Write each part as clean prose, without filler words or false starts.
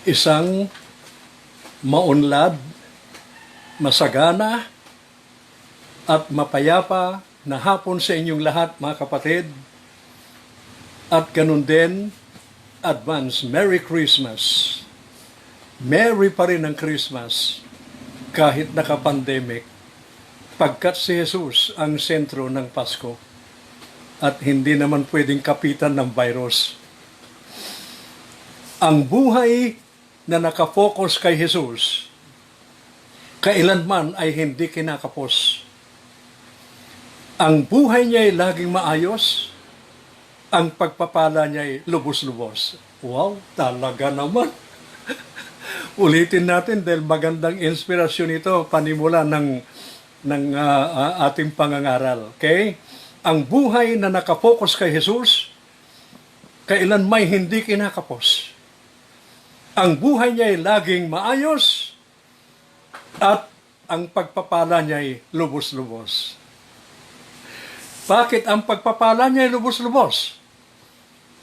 Isang maunlad, masagana, at mapayapa na hapon sa inyong lahat, mga kapatid. At ganun din, advance Merry Christmas. Merry pa rin ang Christmas kahit naka-pandemic, pagkat si Jesus ang sentro ng Pasko at hindi naman pwedeng kapitan ng virus. Ang buhay na nakafocus kay Jesus, kailanman ay hindi kinakapos. Ang buhay niya ay laging maayos, ang pagpapala niya ay lubos-lubos. Wow, talaga naman. Ulitin natin dahil magandang inspirasyon ito, panimula ng ating pangangaral. Okay? Ang buhay na nakafocus kay Jesus, kailan may hindi kinakapos. Ang buhay niya ay laging maayos at ang pagpapala niya ay lubos-lubos. Bakit ang pagpapala niya ay lubos-lubos?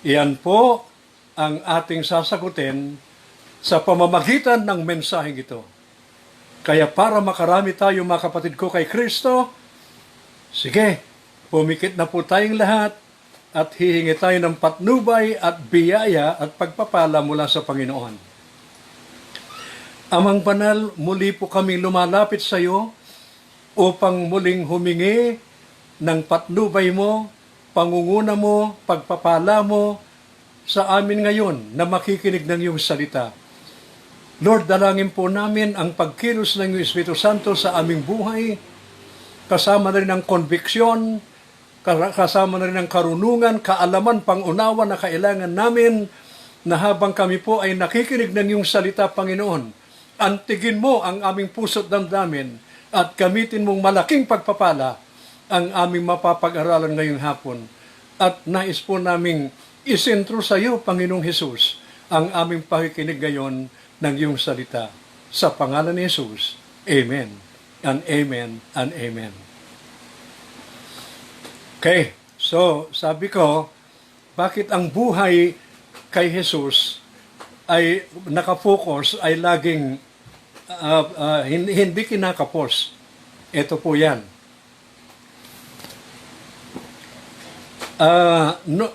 Iyan po ang ating sasagutin sa pamamagitan ng mensaheng ito. Kaya para makarami tayo, mga kapatid ko, kay Kristo, sige, pumikit na po tayong lahat at hihingi tayo ng patnubay at biyaya at pagpapala mula sa Panginoon. Amang Banal, muli po kami lumalapit sa iyo upang muling humingi ng patnubay mo, pangunguna mo, pagpapala mo sa amin ngayon na makikinig ng iyong salita. Lord, dalangin po namin ang pagkilos ng iyong Espiritu Santo sa aming buhay, kasama na rin ang konviksyon, kasama na rin ang karunungan, kaalaman, pangunawa na kailangan namin na habang kami po ay nakikinig ng iyong salita, Panginoon, antigin mo ang aming puso't damdamin at gamitin mong malaking pagpapala ang aming mapapag-aralan ngayong hapon. At nais po naming isentro sa iyo, Panginoong Hesus, ang aming pakikinig ngayon ng iyong salita. Sa pangalan ni Jesus, Amen and Amen and Amen. Okay, so sabi ko, bakit ang buhay kay Jesus ay nakafocus, ay laging hindi kinakapos? Ito po yan.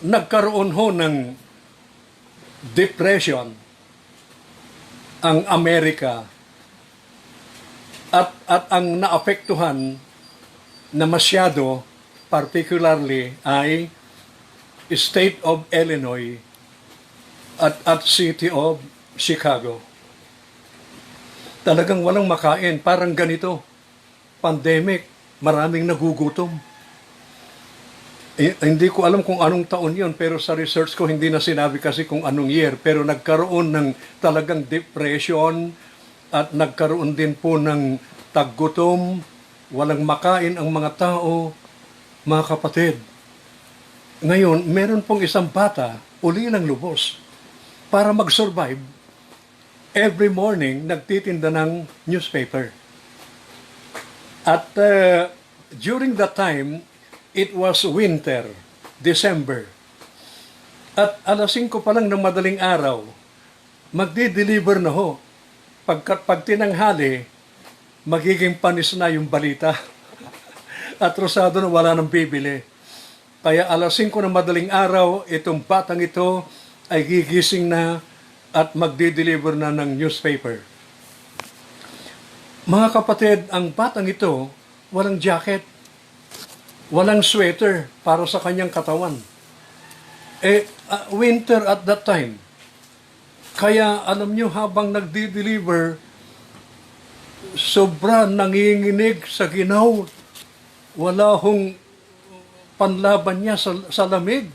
Nagkaroon ho ng depression ang Amerika at ang naapektuhan na masyado, particularly ay State of Illinois at City of Chicago. Talagang walang makain, parang ganito, pandemic, maraming nagugutom. Hindi ko alam kung anong taon yon, pero sa research ko hindi na sinabi kasi kung anong year, pero nagkaroon ng talagang depression at nagkaroon din po ng taggutom, walang makain ang mga tao, mga kapatid. Ngayon, meron pong isang bata, uli ng lubos, para mag-survive, every morning nagtitinda ng newspaper. At during that time, it was winter, December. At alas 5 pa lang ng madaling araw, magdi-deliver na ho. Pag tinanghali, magiging panis na yung balita. At rosado na wala nang bibili. Kaya alas 5 ng madaling araw, itong batang ito ay gigising na at magdi-deliver na ng newspaper. Mga kapatid, ang batang ito, walang jacket. Walang sweater para sa kanyang katawan. Winter at that time. Kaya alam nyo, habang nagdi-deliver, sobra nanginginig sa ginaw. Wala hong panlaban niya sa lamig.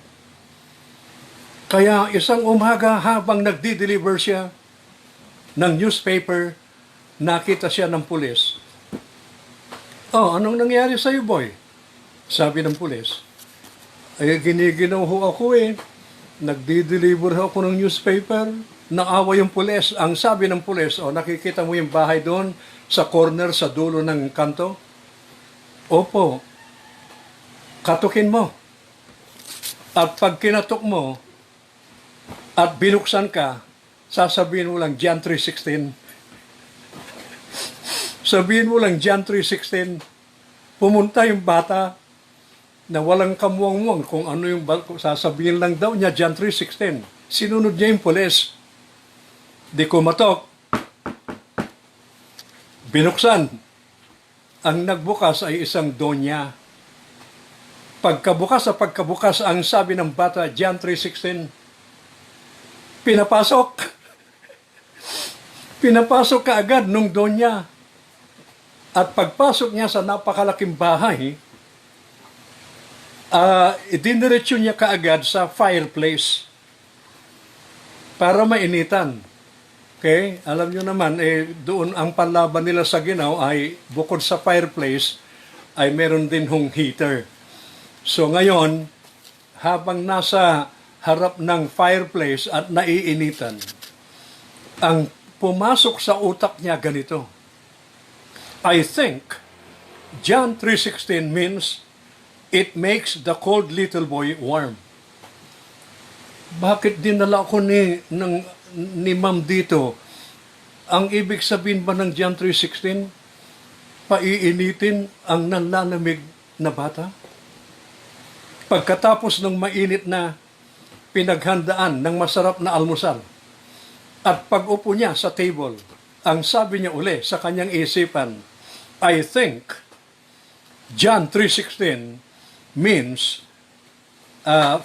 Kaya isang umaga habang nagdi-deliver siya ng newspaper, nakita siya ng pulis. Oh, anong nangyari sa'yo, boy? Sabi ng pulis, ay giniginaw ho ako Nagdi-deliver ako ng newspaper. Naawa yung pulis. Ang sabi ng pulis, nakikita mo yung bahay doon sa corner sa dulo ng kanto? Opo. Katukin mo. At pag kinatok mo at binuksan ka, sasabihin mo lang John 3:16. Sabihin mo lang John 3:16. Pumunta yung bata na walang kamuang-muang kung ano yung sasabihin lang daw niya John 3:16. Sinunod niya yung pulis. Di kumatok. Binuksan. Ang nagbukas ay isang donya. Pagkabukas, ang sabi ng bata, John 3:16, pinapasok. Pinapasok ka agad nung donya. At pagpasok niya sa napakalaking bahay, idiniretso niya kaagad sa fireplace para mainitan. Okay? Alam nyo naman, doon ang panlaban nila sa Ginaw ay bukod sa fireplace, ay meron din hong heater. So ngayon, habang nasa harap ng fireplace at naiinitan, ang pumasok sa utak niya ganito. I think John 3:16 means it makes the cold little boy warm. Bakit dinala ko ni Ma'am dito? Ang ibig sabihin ba ng John 3:16? Paiinitin ang nanlalamig na bata? Pagkatapos ng mainit na pinaghandaan ng masarap na almusal, at pag-upo niya sa table, ang sabi niya uli sa kanyang isipan, I think John 3:16 means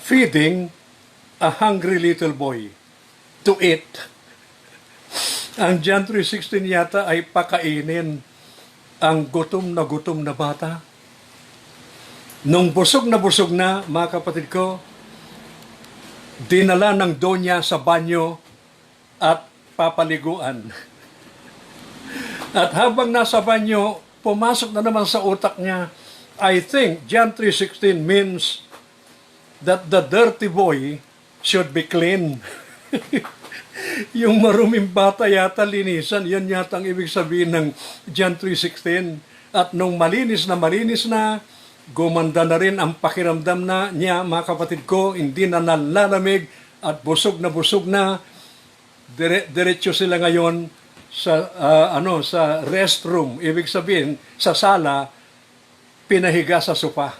feeding a hungry little boy to eat. Ang John 3:16 yata ay pakainin ang gutom na bata. Nung busog na, mga kapatid ko, dinala ng donya sa banyo at papaliguan. At habang nasa banyo, pumasok na naman sa utak niya, I think John 3:16 means that the dirty boy should be clean. Yung maruming bata yata linisan, yan yata ang ibig sabihin ng John 3:16. At nung malinis na, gumanda na rin ang pakiramdam na niya, mga kapatid ko, hindi na nalalamig at busog na, diretso sila ngayon sa sa restroom, ibig sabihin sa sala, pinahiga sa sopa.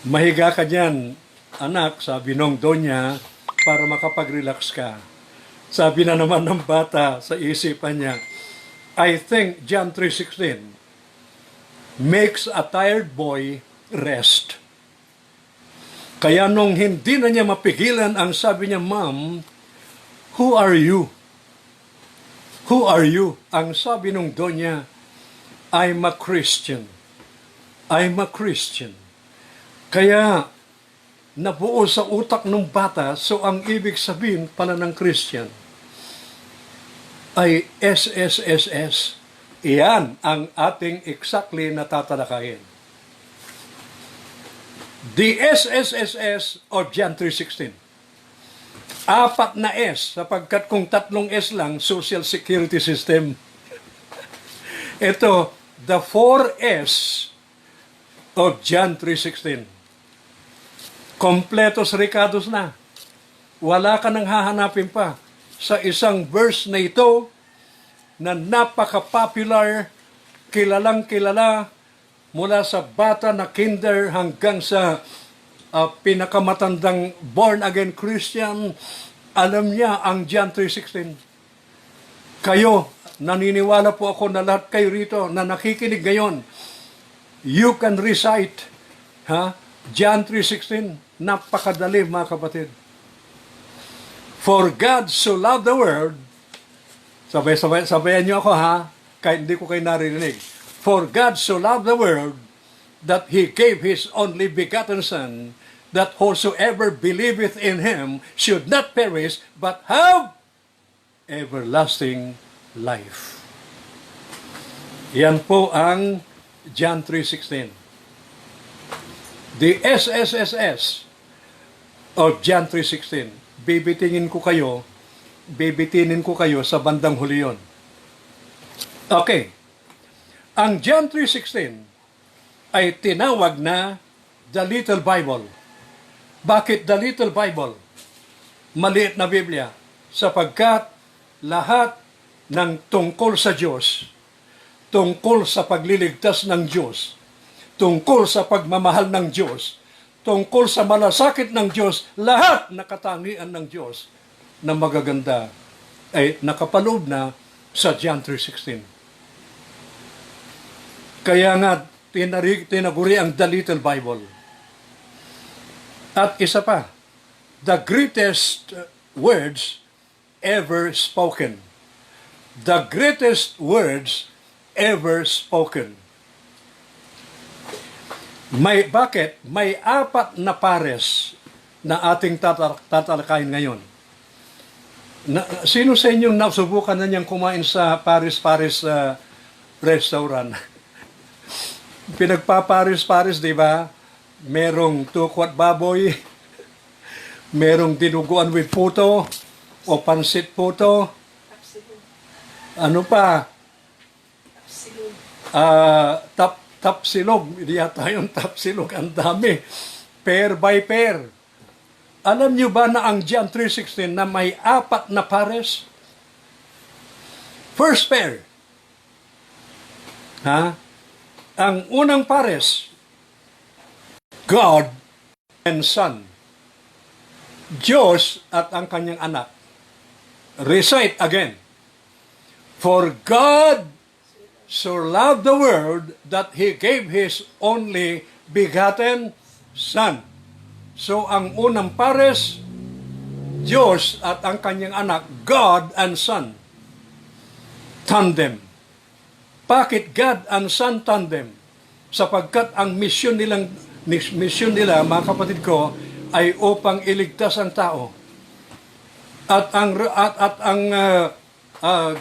Mahiga ka diyan, anak, sabi nung donya, para makapag-relax ka. Sabi na naman ng bata sa isipan niya, I think John 3:16 makes a tired boy rest. Kaya nung hindi na niya mapigilan, ang sabi niya, Ma'am, who are you? Who are you? Ang sabi nung donya, I'm a Christian. I'm a Christian. Kaya, nabuo sa utak ng bata, so ang ibig sabihin pala ng Christian ay SSSS. Iyan ang ating exactly natatalakayin. The SSSS of John 3:16. 4 na S, sapagkat kung 3 S lang, Social Security System. Ito, the 4S of John 3:16. Kompletos recados na. Wala ka nang hahanapin pa sa isang verse na ito na napaka-popular, kilalang-kilala mula sa bata na kinder hanggang sa pinakamatandang born-again Christian. Alam niya ang John 3:16. Kayo, naniniwala po ako na lahat kayo rito na nakikinig ngayon, you can recite John 3:16. Napakadali, mga kapatid. For God so loved the world, sabayan niyo ako kahit hindi ko kayo naririnig. For God so loved the world that He gave His only begotten Son, that whosoever believeth in Him should not perish, but have everlasting life. Yan po ang John 3:16. The SSSS of John 3:16. Bibitinin ko kayo sa bandang huli yun. Okay. Ang John 3:16 ay tinawag na the Little Bible. Bakit the Little Bible? Maliit na Biblia. sapagkat lahat ng tungkol sa Diyos, tungkol sa pagliligtas ng Diyos, tungkol sa pagmamahal ng Diyos, tungkol sa malasakit ng Diyos, lahat na katangian ng Diyos na magaganda ay nakapaloob na sa John 3:16. Kaya nga, tinaguri ang The Little Bible. At isa pa, the greatest words ever spoken. The greatest words ever spoken. Bakit? May 4 na pares na ating tatalakayin ngayon. Sino sa inyong nasubukan na niyang kumain sa Paris restaurant? Pinagpa-Paris, di ba? Merong tukwat baboy, merong dinuguan with puto, o pansit puto. Ano pa? Tapsilog. Hindi yata yung tapsilog. Ang dami. Pair by pair. Alam niyo ba na ang John 3:16 na may 4 na pares? First pair. Ang unang pares, God and Son. Diyos at ang kanyang anak. Recite again. For God so loved the world that He gave His only begotten Son. So, ang unang pares, Diyos at ang kanyang anak, God and Son. Tandem. Bakit God and Son tandem? Sapagkat ang misyon nila, mga kapatid ko, ay upang iligtas ang tao. At ang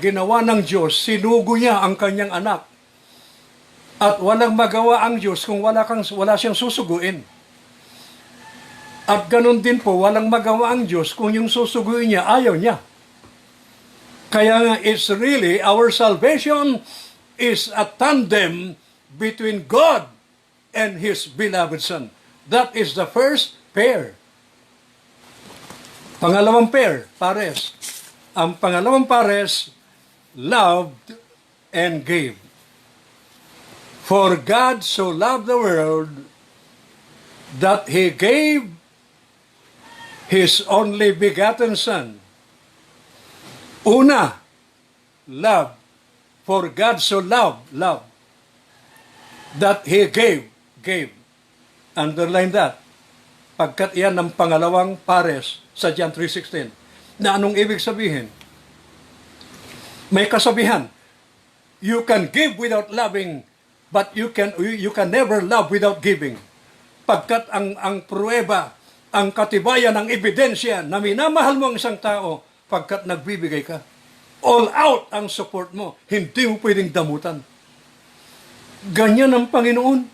ginawa ng Diyos, sinugo niya ang kanyang anak. At walang magawa ang Diyos kung wala siyang susuguin. At ganun din po, walang magawa ang Diyos kung yung susuguin niya, ayaw niya. Kaya nga, it's really, our salvation is a tandem between God and His beloved Son. That is the first pair. Pangalawang pair, pares. Ang pangalawang pares, loved and gave. For God so loved the world that He gave His only begotten Son. Una, love. For God so loved, that He gave. Underline that. Pagkat iyan ng pangalawang pares sa John 3:16. Na anong ibig sabihin? May kasabihan. You can give without loving, but you can never love without giving. Pagkat ang pruweba, ang katibayan, ang ebidensya na minamahal mo ang isang tao pagkat nagbibigay ka. All out ang support mo. Hindi mo pwedeng damutan. Ganyan ang Panginoon.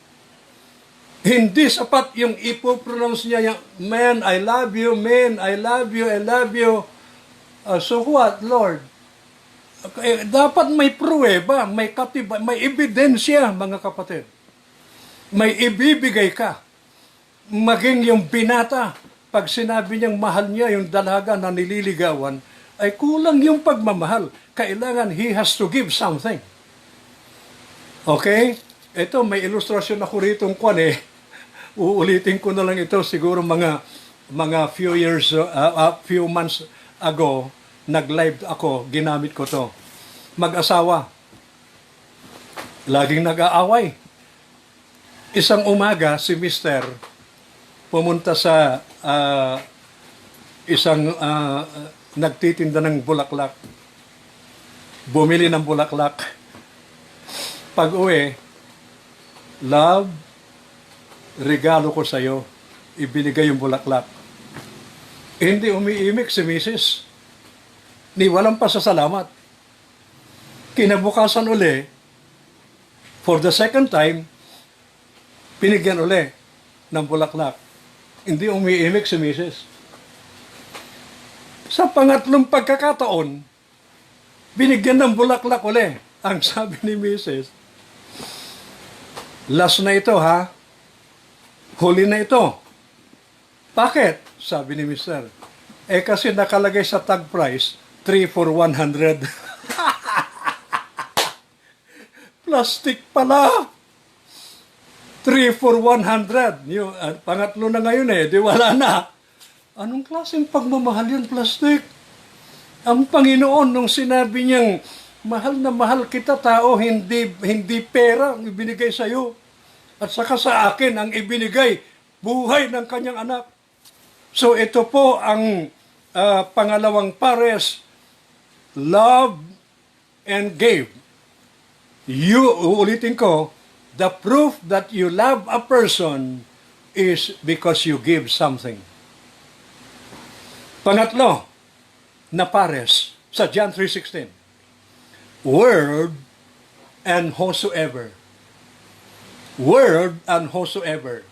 Hindi sapat yung ipopronounce niya yung, man, I love you, man, I love you, I love you. So what, Lord? Dapat may pruweba, may katiba, may ebidensya, mga kapatid. May ibibigay ka. Maging yung binata, pag sinabi niyang mahal niya yung dalaga na nililigawan, ay kulang yung pagmamahal. Kailangan he has to give something. Okay? Ito, may ilustrasyon ako rito uulitin ko na lang ito siguro mga few months ago, nag-live ako, ginamit ko to. Mag-asawa. Laging nag-aaway. Isang umaga, si Mister pumunta sa isang nagtitinda ng bulaklak. Bumili ng bulaklak. Pag-uwi, love, regalo ko sa'yo. Ibinigay yung bulaklak. Hindi umiimik si Mrs. Ni walang pasasalamat. Kinabukasan uli, for the second time, pinigyan uli ng bulaklak. Hindi umiimik si Mrs. Sa pangatlong pagkakataon, binigyan ng bulaklak uli. Ang sabi ni Mrs., last na ito ha, huli na ito. Bakit? Sabi ni Mr. Kasi nakalagay sa tag price, 3 for 100. Plastic pala! 3 for 100. Yung, pangatlo na ngayon di wala na. Anong klaseng pagmamahal yun, plastic? Ang Panginoon, nung sinabi niyang, mahal na mahal kita tao, hindi pera ang ibinigay sa iyo. At saka sa akin ang ibinigay, buhay ng kanyang anak. So ito po ang pangalawang pares, love and gave. Uulitin ko, the proof that you love a person is because you give something. Pangatlo, na pares sa John 3:16. Word and whosoever. Word and whosoever.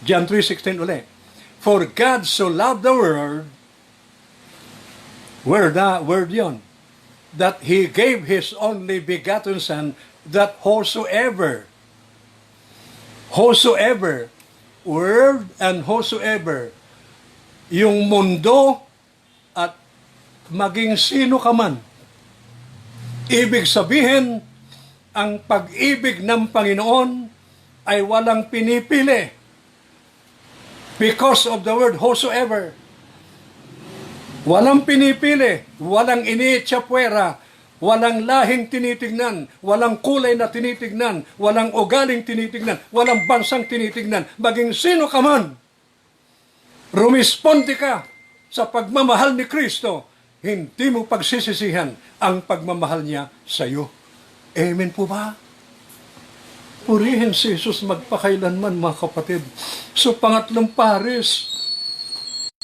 John 3:16 ulit. For God so loved the world, word yon, that He gave His only begotten Son, that whosoever, word and whosoever, yung mundo at maging sino ka man. Ibig sabihin, ang pag-ibig ng Panginoon ay walang pinipili. Because of the word whosoever. Walang pinipili, walang iniitsapwera, walang lahing tinitignan, walang kulay na tinitignan, walang ugaling tinitignan, walang bansang tinitignan, maging sino ka man. Rumisponde ka sa pagmamahal ni Kristo, hindi mo pagsisisihan ang pagmamahal niya sa iyo. Amen po ba? Purihin si Jesus magpakailanman, mga kapatid. So pangatlong pares,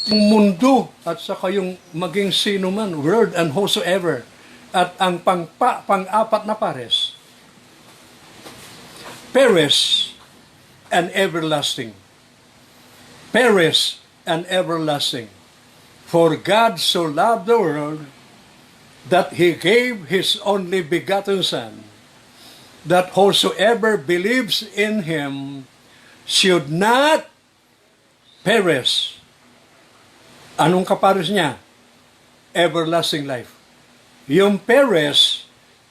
yung mundo at saka yung maging sino man, word and whosoever. At ang pang-apat na pares, pares and everlasting. Pares and everlasting. For God so loved the world that He gave His only begotten Son, that whosoever believes in Him should not perish. Anong kapares niya? Everlasting life. Yung perish,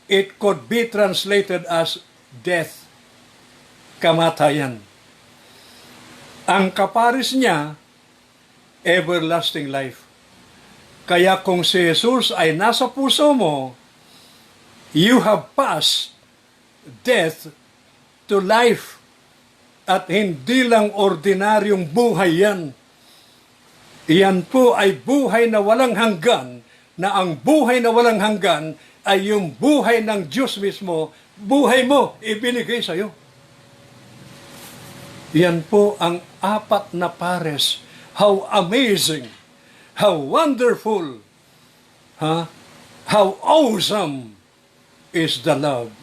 it could be translated as death, kamatayan. Ang kapares niya, everlasting life. Kaya kung si Jesus ay nasa puso mo, you have passed death to life. At hindi lang ordinaryong buhay yan. Iyan po ay buhay na walang hanggan, na ang buhay na walang hanggan ay yung buhay ng Diyos mismo, buhay mo, ibinigay sa iyo. Yan po ang apat na pares. How amazing, how wonderful, how awesome is the love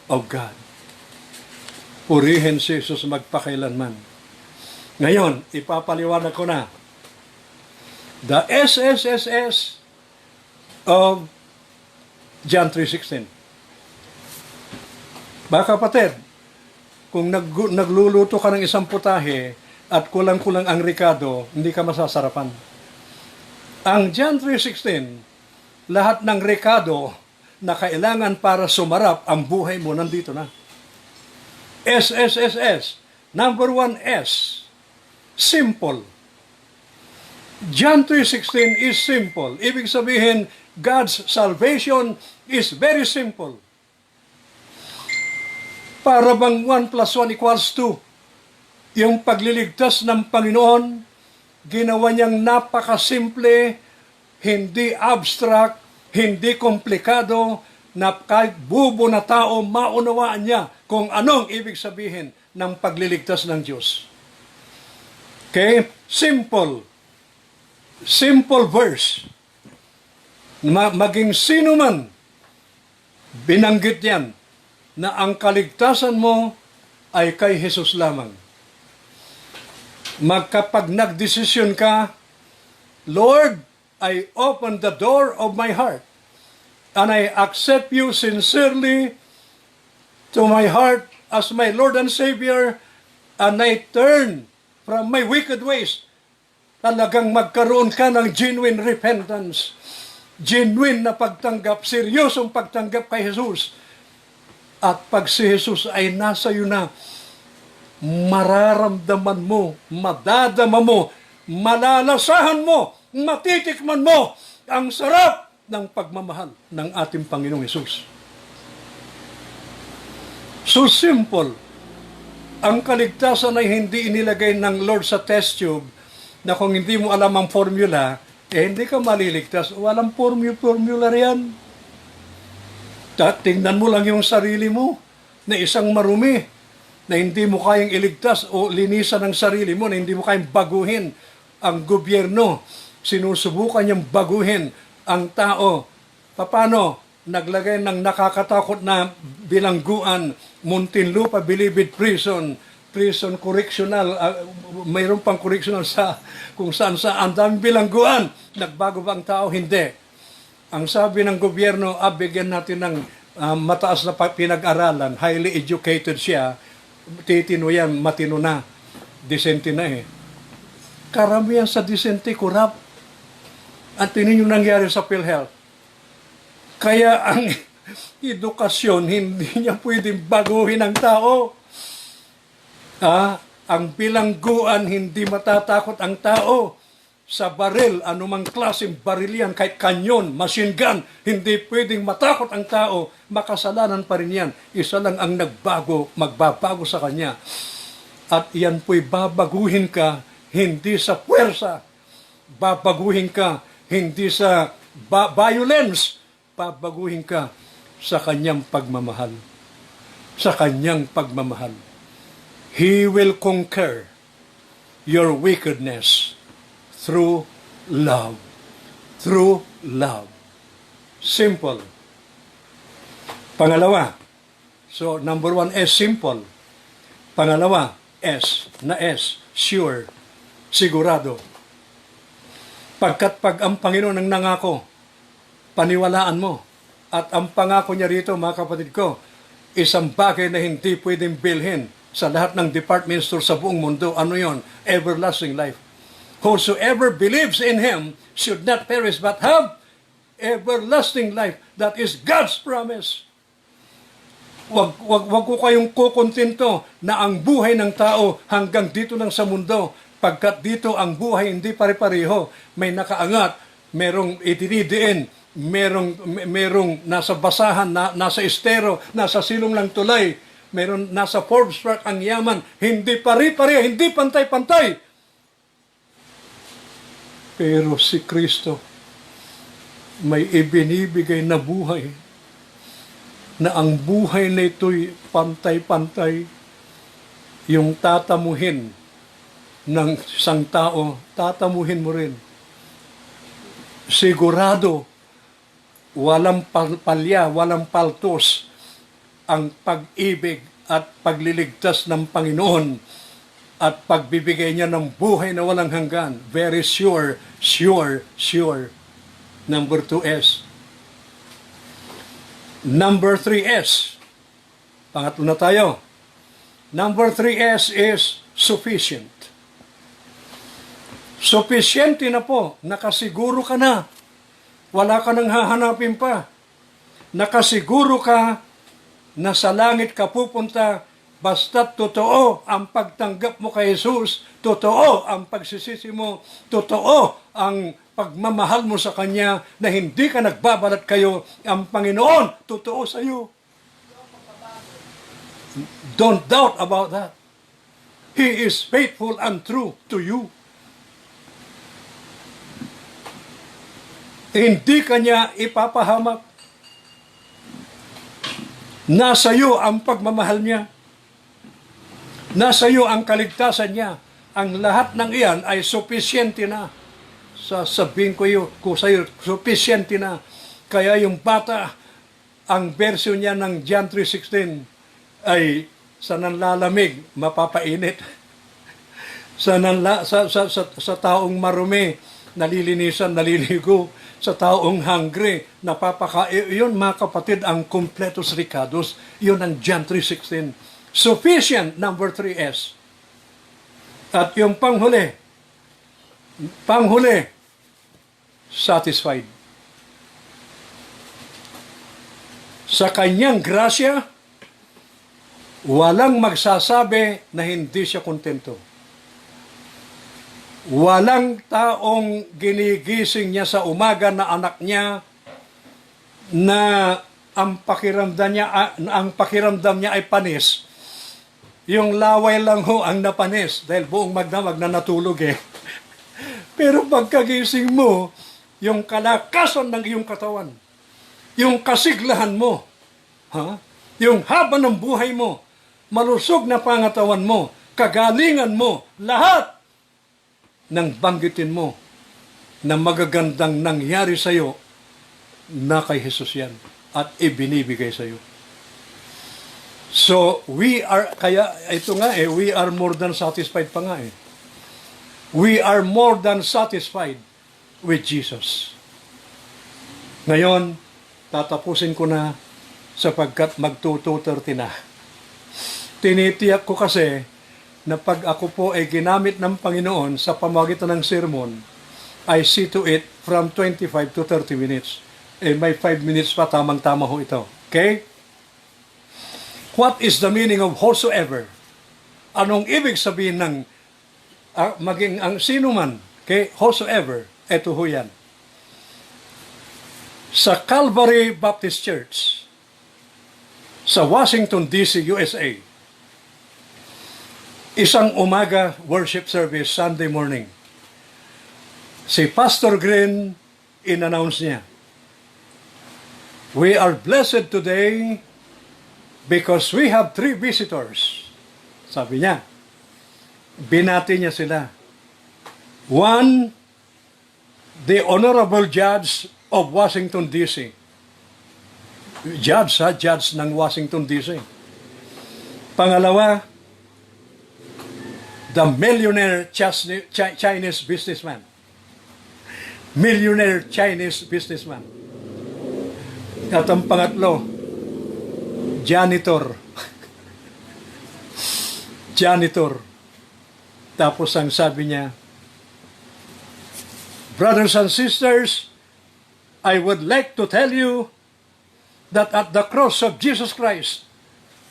of God. Purihin si Jesus magpakailanman. Ngayon, ipapaliwanag ko na. The SSSS of John 3:16. Baka kapatid, kung nagluluto ka ng isang putahe at kulang-kulang ang ricado, hindi ka masasarapan. Ang John 3:16, lahat ng ricado na kailangan para sumarap ang buhay mo, nandito na. SSSS, number 1S, simple. John 3:16 is simple. Ibig sabihin, God's salvation is very simple. Para bang 1 plus 1 equals 2. Yung pagliligtas ng Panginoon, ginawa niyang napakasimple, hindi abstract, hindi komplikado, na kahit bubo na tao, maunawaan niya kung anong ibig sabihin ng pagliligtas ng Diyos. Okay? Simple. Simple verse. Maging sino man, binanggit yan na ang kaligtasan mo ay kay Jesus lamang. Magkapag nagdesisyon ka, Lord, I open the door of my heart and I accept you sincerely to my heart as my Lord and Savior, and I turn from my wicked ways. talagang magkaroon ka ng genuine repentance, genuine na pagtanggap, seryosong pagtanggap kay Jesus. At pag si Jesus ay nasa iyo na, mararamdaman mo, madadama mo, malalasahan mo, matitikman mo ang sarap ng pagmamahal ng ating Panginoong Jesus. So simple. Ang kaligtasan ay hindi inilagay ng Lord sa test tube na kung hindi mo alam ang formula, hindi ka maliligtas. Walang formula yan. Tingnan mo lang yung sarili mo na isang marumi na hindi mo kayang iligtas o linisan ang sarili mo, na hindi mo kayang baguhin ang gobyerno. Sinusubukan niyang baguhin ang tao. Paano? Naglagay ng nakakatakot na bilangguan, Muntinlupa Bilibid Prison, prison correctional, mayroon pang correctional sa kung saan ang daming bilangguan. Nagbago ba ang tao? Hindi. Ang sabi ng gobyerno, bigyan natin ng mataas na pinag-aralan, highly educated siya, titino yan, matino na, disente na eh. Karamihan sa disente, kurap. At tingnan yung nangyari sa PhilHealth. Kaya ang edukasyon, hindi niya pwedeng baguhin ang tao. Ang bilangguan, hindi matatakot ang tao. Sa baril, anumang klaseng baril yan, kahit kanyon, machine gun, hindi pwedeng matakot ang tao, makasalanan pa rin yan. Isa lang ang nagbago, magbabago sa kanya. At yan po'y babaguhin ka, hindi sa puwersa. Babaguhin ka, hindi sa violence. Babaguhin ka sa kanyang pagmamahal. Sa kanyang pagmamahal. He will conquer your wickedness through love. Through love. Simple. Pangalawa. So, number 1 is simple. Pangalawa, S. Sure. Sigurado. Pagkat pag ang Panginoon ang nangako, paniwalaan mo. At ang pangako niya rito, mga kapatid ko, isang bagay na hindi pwedeng bilhin sa lahat ng department store sa buong mundo. Ano yon? Everlasting life. Whosoever believes in Him should not perish but have everlasting life. That is God's promise. Wag ko kayong kukontento na ang buhay ng tao hanggang dito lang sa mundo. Pagkat dito ang buhay hindi pare-pareho. May nakaangat, merong itinidiin, merong nasa basahan, nasa estero, nasa silong ng tulay, meron nasa Forbes Park ang yaman. Hindi pare-pareho, hindi pantay-pantay. Pero si Kristo may ibinibigay na buhay na ang buhay na ito'y pantay-pantay. Yung tatamuhin ng isang tao, tatamuhin mo rin. Sigurado, walang palya, walang paltos ang pag-ibig at pagliligtas ng Panginoon at pagbibigay niya ng buhay na walang hanggan. Very sure, sure, sure. Number 2S. Number 3S. Pangatlo na tayo. Number 3S is sufficient. Sufficiente na po. Nakasiguro ka na. Wala ka nang hahanapin pa. Nakasiguro ka na sa langit ka pupunta. Basta't totoo ang pagtanggap mo kay Jesus, totoo ang pagsisisi mo, totoo ang pagmamahal mo sa Kanya, na hindi ka nagbabalat kayo, ang Panginoon, totoo sa iyo. Don't doubt about that. He is faithful and true to you. Hindi Kanya ipapahamak. Nasa iyo ang pagmamahal niya. Nasa iyo ang kaligtasan niya. Ang lahat ng iyan ay sufficiente na. Sasabihin ko sa iyo, sufficiente na. Kaya yung bata, ang version niya ng John 3:16 ay sa nanlalamig, mapapainit. Sa taong marumi, nalilinisan, naliligo. Sa taong hungry, yun mga kapatid, ang completus ricados. Yun ang John 3:16. Sufficient, number 3S. At yung panghuli, Panghuli, satisfied. Sa kanyang grasya, walang magsasabi na hindi siya kontento. Walang taong ginigising niya sa umaga na anak niya na ang pakiramdam niya ay panis. Yung laway lang ho ang napanis dahil buong magdamag na natulog eh. Pero pagkagising mo, yung kalakasan ng iyong katawan, yung kasiglahan mo, yung haba ng buhay mo, malusog na pangatawan mo, kagalingan mo, lahat nang banggitin mo na magagandang nangyari sa iyo na kay Jesus yan at ibinibigay sa iyo. So, we are more than satisfied pa nga eh. We are more than satisfied with Jesus. Ngayon, tatapusin ko na sapagkat mag-2:30 na. Tinitiyak ko kasi na pag ako po ay ginamit ng Panginoon sa pamamagitan ng sermon, I see to it from 25 to 30 minutes. May 5 minutes pa, tamang-tama ho ito. Okay? What is the meaning of whosoever? Anong ibig sabihin ng maging ang sino man? Okay? Whosoever. Ito ho yan. Sa Calvary Baptist Church, sa Washington, D.C., USA, isang umaga worship service Sunday morning. Si Pastor Green in-announce niya, "We are blessed today because we have 3 visitors." Sabi niya, binati niya sila. 1, the Honorable Judge of Washington, D.C. Judge ng Washington, D.C. Pangalawa, the millionaire Chinese businessman. Millionaire Chinese businessman. At ang pangatlo, janitor. Janitor. Tapos ang sabi niya, "Brothers and sisters, I would like to tell you that at the cross of Jesus Christ,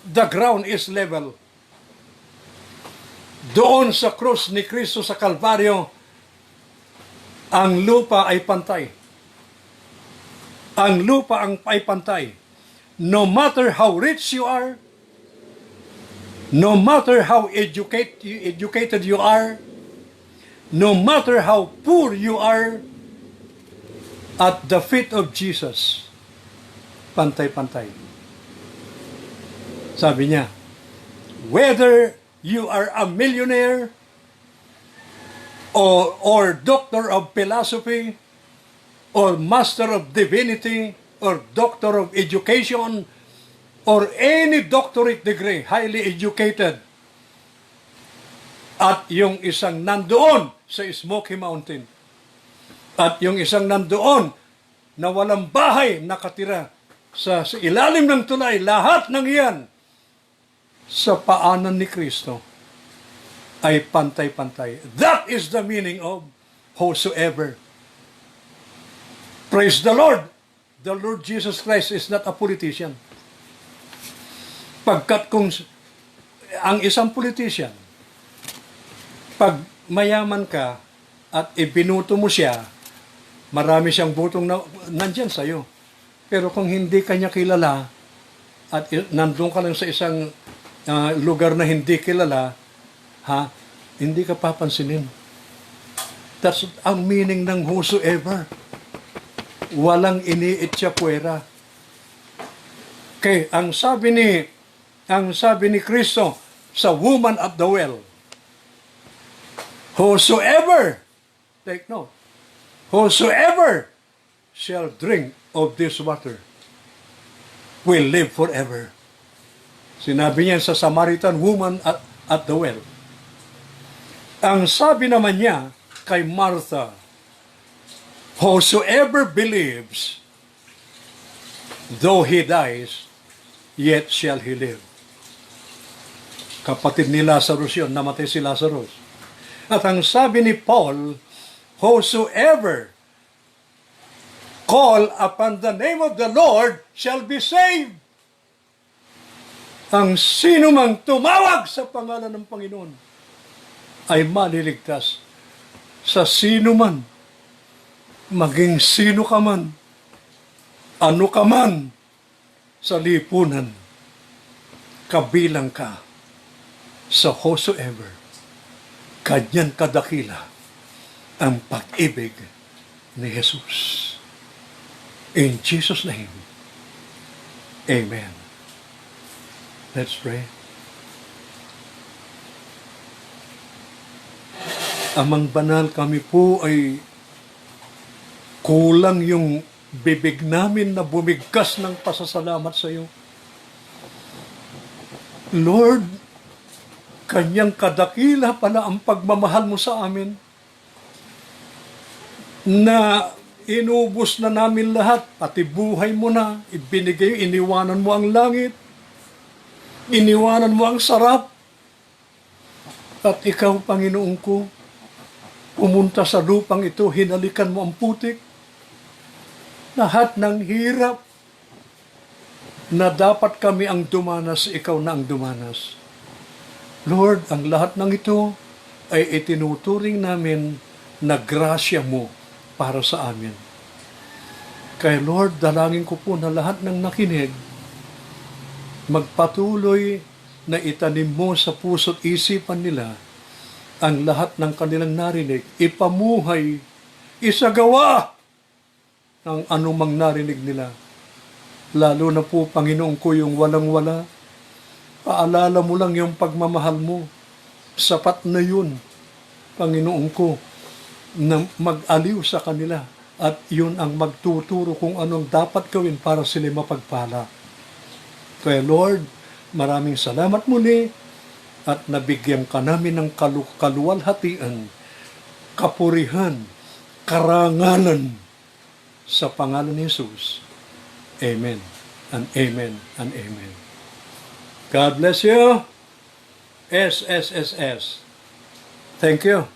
the ground is level." Doon sa krus ni Kristo sa Kalbaryo, ang lupa ay pantay. Ang lupa ay pantay. No matter how rich you are, no matter how educated you are, no matter how poor you are, at the feet of Jesus, pantay-pantay. Sabi niya, whether you are a millionaire or doctor of philosophy or master of divinity or doctor of education or any doctorate degree, highly educated, at yung isang nandoon sa Smoky Mountain at yung isang nandoon na walang bahay nakatira sa ilalim ng tulay, lahat ng iyan sa paanan ni Kristo ay pantay-pantay. That is the meaning of whosoever. Praise the Lord! The Lord Jesus Christ is not a politician. Pagkat kung ang isang politician, pag mayaman ka at ibinuto mo siya, marami siyang butong nandyan sa'yo. Pero kung hindi kanya kilala at nandun ka lang sa isang lugar na hindi kilala, hindi ka papansinin. That's ang meaning ng whosoever. Walang iniitya puwera. Okay, ang sabi ni Kristo sa woman at the well, whosoever, take note, whosoever shall drink of this water will live forever. Sinabi niya sa Samaritan woman at the well. Ang sabi naman niya kay Martha, whosoever believes, though he dies, yet shall he live. Kapatid ni Lazarus yun, namatay si Lazarus. At ang sabi ni Paul whosoever call upon the name of the Lord shall be saved. Ang sino mang tumawag sa pangalan ng Panginoon ay maliligtas. Sa sino man, maging sino ka man, ano ka man, sa lipunan, kabilang ka sa whosoever. Kanyan kadakila ang pag-ibig ni Jesus. In Jesus' name, amen. Let's pray. Amang banal, kami po ay kulang yung bibig namin na bumigkas ng pasasalamat sa iyo. Lord, kanyang kadakila pala ang pagmamahal mo sa amin na inubos na namin lahat, pati buhay mo na, ibinigay, iniwanan mo ang langit, iniwanan mo ang sarap, at ikaw, Panginoon ko, pumunta sa lupang ito, hinalikan mo ang putik, lahat ng hirap na dapat kami ang dumanas, ikaw na ang dumanas. Lord, ang lahat ng ito ay itinuturing namin na grasya mo para sa amin. Kaya Lord, dalangin ko po na lahat ng nakinig, magpatuloy na itanim mo sa puso't isipan nila ang lahat ng kanilang narinig, ipamuhay, isagawa ng anumang narinig nila. Lalo na po, Panginoon ko, yung walang-wala, paalala mo lang yung pagmamahal mo. Sapat na yun, Panginoon ko, na mag-aliw sa kanila. At yun ang magtuturo kung anong dapat gawin para sila mapagpala. Kaya Lord, maraming salamat muli at nabigyan ka namin ng kaluwalhatian, kapurihan, karangalan sa pangalan ni Jesus. Amen and amen and amen. God bless you. SSSS. Thank you.